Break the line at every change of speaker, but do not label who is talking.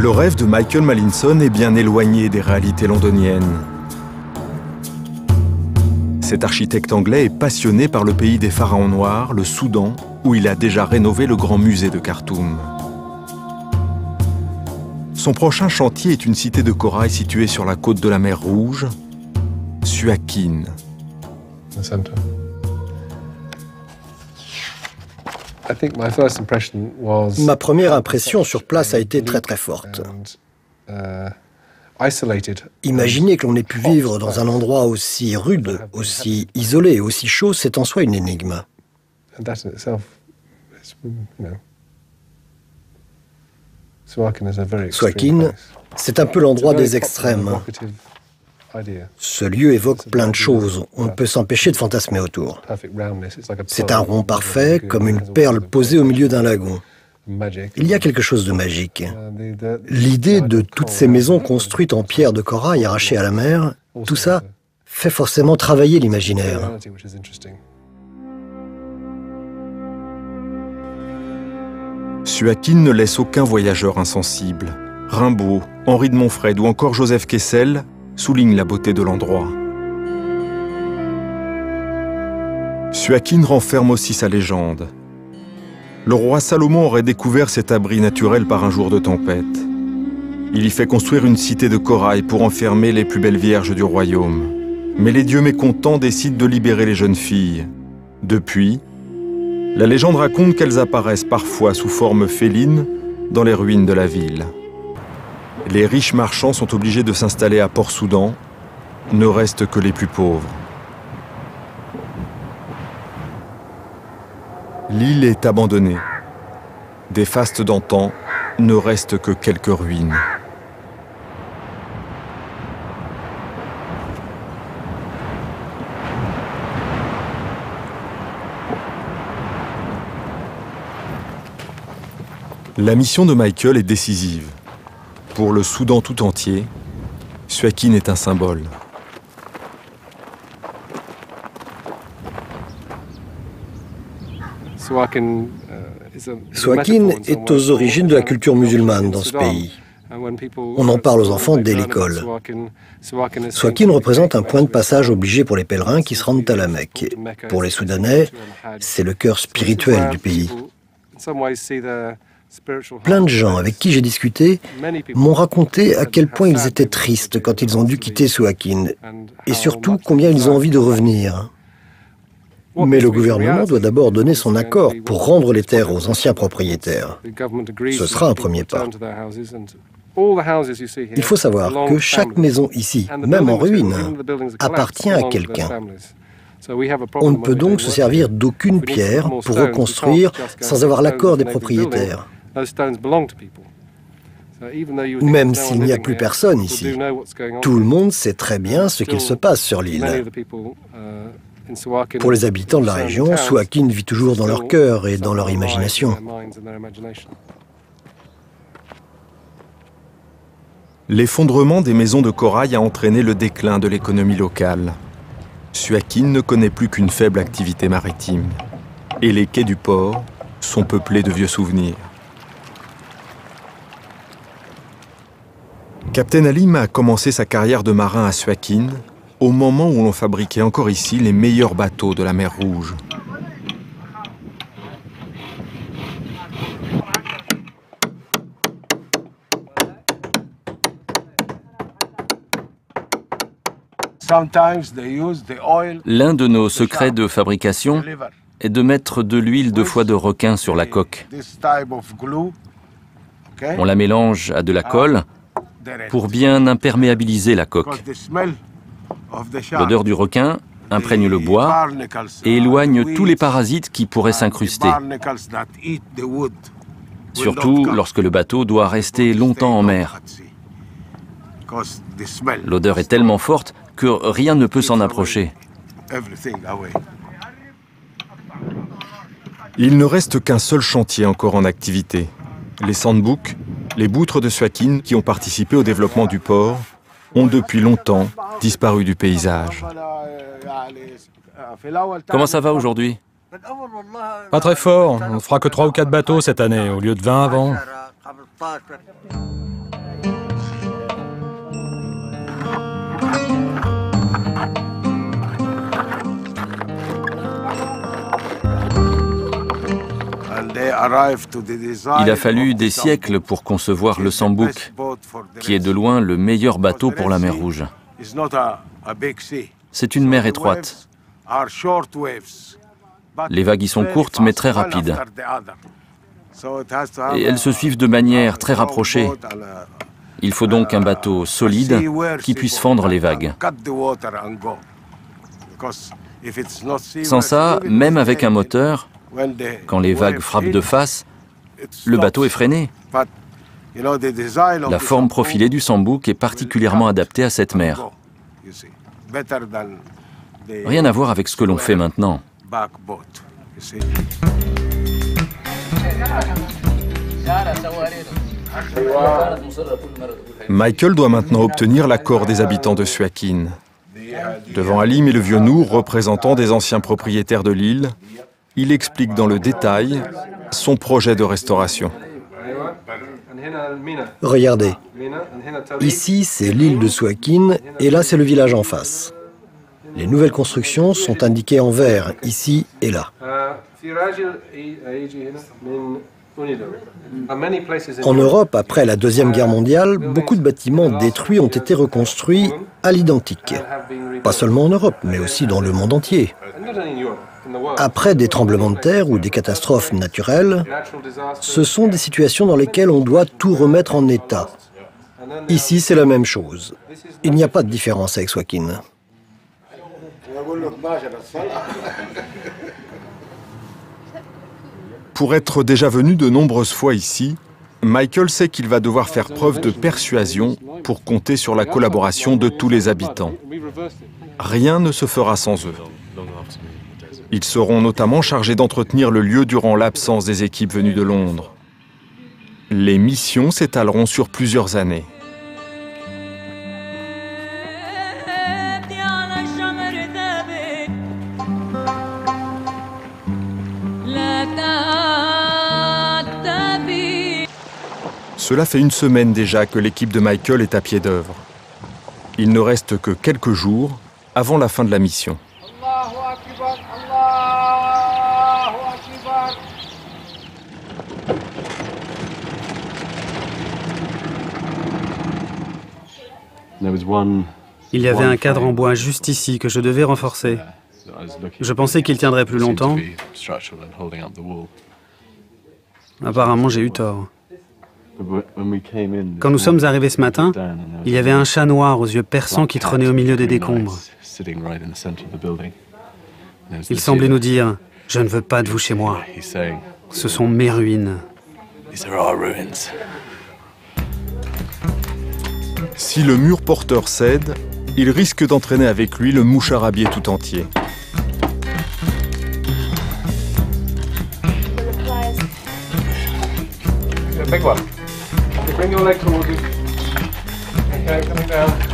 Le rêve de Michael Mallinson est bien éloigné des réalités londoniennes. Cet architecte anglais est passionné par le pays des pharaons noirs, le Soudan, où il a déjà rénové le grand musée de Khartoum. Son prochain chantier est une cité de corail située sur la côte de la mer Rouge, Suakin.
Ma première impression sur place a été très forte. Imaginer que l'on ait pu vivre dans un endroit aussi rude, aussi isolé, aussi chaud, c'est en soi une énigme. Suakin, c'est un peu l'endroit des extrêmes. Ce lieu évoque plein de choses, on ne peut s'empêcher de fantasmer autour. C'est un rond parfait, comme une perle posée au milieu d'un lagon. Il y a quelque chose de magique. L'idée de toutes ces maisons construites en pierre de corail arrachées à la mer, tout ça fait forcément travailler l'imaginaire.
Suakin ne laisse aucun voyageur insensible. Rimbaud, Henri de Montfred ou encore Joseph Kessel soulignent la beauté de l'endroit. Suakin renferme aussi sa légende. Le roi Salomon aurait découvert cet abri naturel par un jour de tempête. Il y fait construire une cité de corail pour enfermer les plus belles vierges du royaume. Mais les dieux mécontents décident de libérer les jeunes filles. Depuis, la légende raconte qu'elles apparaissent parfois sous forme féline dans les ruines de la ville. Les riches marchands sont obligés de s'installer à Port-Soudan, ne restent que les plus pauvres. L'île est abandonnée. Des fastes d'antan, ne restent que quelques ruines. La mission de Michael est décisive. Pour le Soudan tout entier, Suakin est un symbole.
Suakin est aux origines de la culture musulmane dans ce pays. On en parle aux enfants dès l'école. Suakin représente un point de passage obligé pour les pèlerins qui se rendent à la Mecque. Pour les Soudanais, c'est le cœur spirituel du pays. Plein de gens avec qui j'ai discuté m'ont raconté à quel point ils étaient tristes quand ils ont dû quitter Suakin, et surtout combien ils ont envie de revenir. Mais le gouvernement doit d'abord donner son accord pour rendre les terres aux anciens propriétaires. Ce sera un premier pas. Il faut savoir que chaque maison ici, même en ruine, appartient à quelqu'un. On ne peut donc se servir d'aucune pierre pour reconstruire sans avoir l'accord des propriétaires. Même s'il n'y a plus personne ici, tout le monde sait très bien ce qu'il se passe sur l'île. Pour les habitants de la région, Suakin vit toujours dans leur cœur et dans leur imagination.
L'effondrement des maisons de corail a entraîné le déclin de l'économie locale. Suakin ne connaît plus qu'une faible activité maritime. Et les quais du port sont peuplés de vieux souvenirs. Captain Halim a commencé sa carrière de marin à Suakin au moment où l'on fabriquait encore ici les meilleurs bateaux de la mer Rouge.
L'un de nos secrets de fabrication est de mettre de l'huile de foie de requin sur la coque. On la mélange à de la colle pour bien imperméabiliser la coque. L'odeur du requin imprègne le bois et éloigne tous les parasites qui pourraient s'incruster. Surtout lorsque le bateau doit rester longtemps en mer. L'odeur est tellement forte que rien ne peut s'en approcher.
Il ne reste qu'un seul chantier encore en activité. Les sandbooks, les boutres de Suakin qui ont participé au développement du port, ont depuis longtemps disparu du paysage.
Comment ça va aujourd'hui?
Pas très fort, on ne fera que 3 ou 4 bateaux cette année, au lieu de 20 avant.
Il a fallu des siècles pour concevoir le Sambouk, qui est de loin le meilleur bateau pour la mer Rouge. C'est une mer étroite. Les vagues y sont courtes mais très rapides. Et elles se suivent de manière très rapprochée. Il faut donc un bateau solide qui puisse fendre les vagues. Sans ça, même avec un moteur, quand les vagues frappent de face, le bateau est freiné. La forme profilée du Sambouk est particulièrement adaptée à cette mer. Rien à voir avec ce que l'on fait maintenant.
Michael doit maintenant obtenir l'accord des habitants de Suakin. Devant Halim et le vieux Nour, représentants des anciens propriétaires de l'île, il explique dans le détail son projet de restauration.
Regardez, ici c'est l'île de Suakin et là c'est le village en face. Les nouvelles constructions sont indiquées en vert, ici et là. En Europe, après la Deuxième Guerre mondiale, beaucoup de bâtiments détruits ont été reconstruits à l'identique. Pas seulement en Europe, mais aussi dans le monde entier. Après des tremblements de terre ou des catastrophes naturelles, ce sont des situations dans lesquelles on doit tout remettre en état. Ici, c'est la même chose. Il n'y a pas de différence avec Suakin.
Pour être déjà venu de nombreuses fois ici, Michael sait qu'il va devoir faire preuve de persuasion pour compter sur la collaboration de tous les habitants. Rien ne se fera sans eux. Ils seront notamment chargés d'entretenir le lieu durant l'absence des équipes venues de Londres. Les missions s'étaleront sur plusieurs années. Cela fait une semaine déjà que l'équipe de Michael est à pied d'œuvre. Il ne reste que quelques jours avant la fin de la mission.
Il y avait un cadre en bois juste ici que je devais renforcer. Je pensais qu'il tiendrait plus longtemps. Apparemment, j'ai eu tort. Quand nous sommes arrivés ce matin, il y avait un chat noir aux yeux perçants qui trônait au milieu des décombres. Il semblait nous dire « Je ne veux pas de vous chez moi. Ce sont mes ruines. »
Si le mur porteur cède, il risque d'entraîner avec lui le moucharabier tout entier.
Big one. Bring your leg towards you. Okay, coming down.